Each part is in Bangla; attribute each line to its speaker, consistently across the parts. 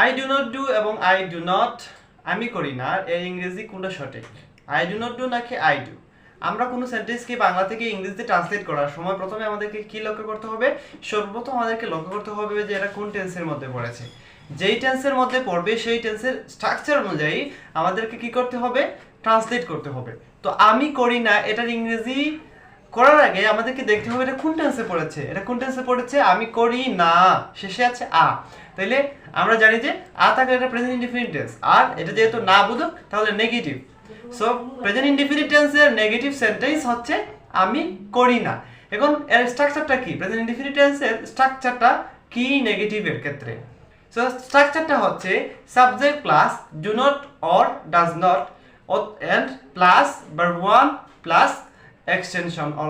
Speaker 1: আই ডু নট ডু এবং আই ডু নট আমি করি না, এর ইংরেজি কোনটা সঠিক? আই ডু নট ডু নাকি আই ডু? আমরা কোনো সেন্টেন্সকে বাংলা থেকে ইংরেজিতে ট্রান্সলেট করার সময় প্রথমে আমাদেরকে কি লক্ষ্য করতে হবে? সর্বপ্রথম আমাদেরকে লক্ষ্য করতে হবে যে এটা কোন টেন্সের মধ্যে পড়েছে। যেই টেন্সের মধ্যে পড়বে সেই টেন্সের স্ট্রাকচার অনুযায়ী আমাদেরকে কি করতে হবে? ট্রান্সলেট করতে হবে। তো আমি করি না এটার ইংরেজি করার আগে আমাদেরকে দেখতে হবে এটা কোন টেন্সে পড়েছে। এটা কোন টেন্সে পড়েছে? আমি করি না, শেষে আছে আ। তাইলে আমরা জানি যে আ থাকলে এটা প্রেজেন্ট ইনডিফিনিট টেন্স, আর এটা যেহেতু না বোধক তাহলে নেগেটিভ। সো প্রেজেন্ট ইনডিফিনিট টেন্সের নেগেটিভ সেন্টেন্স হচ্ছে আমি করি না। এখন এর স্ট্রাকচারটা কি? প্রেজেন্ট ইনডিফিনিট টেন্সের স্ট্রাকচারটা কি নেগেটিভের ক্ষেত্রে? সো স্ট্রাকচারটা হচ্ছে subject plus do not or does not and plus verb one plus extension or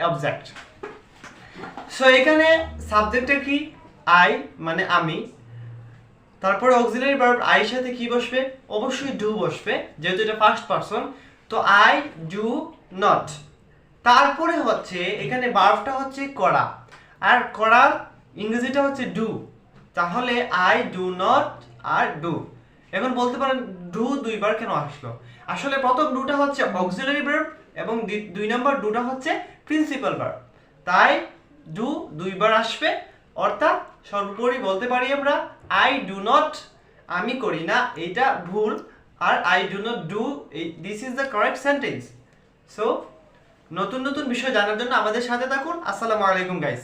Speaker 1: object. So এখানে সাবজেক্টের কি? আই মানে আমি, তারপরে অক্সিলারি ভার্ব আই এর সাথে কি বসবে? অবশ্যই ডু বসবে, যেহেতু এটা ফার্স্ট পারসন। তো আই ডু নট। তারপরে হচ্ছে এখানে ভার্বটা হচ্ছে করা, আর করার ইংরেজিটা হচ্ছে ডু। তাহলে আই ডু নট আর ডু। এখন বলতে পারেন ডু দুইবার কেন আসলো? আসলে প্রথম ডুটা হচ্ছে অক্সিলারি ভার্ব এবং দুই নাম্বার ডুটা হচ্ছে প্রিন্সিপাল ভার্ব, তাই ডু দুইবার আসবে। অর্থাৎ সর্বোপরি বলতে পারি আমরা আই ডু নট আমি করি না এইটা ভুল, আর I do not do this is the correct sentence. So নতুন নতুন বিষয় জানার জন্য আমাদের সাথে থাকুন। আসসালামু আলাইকুম গাইস।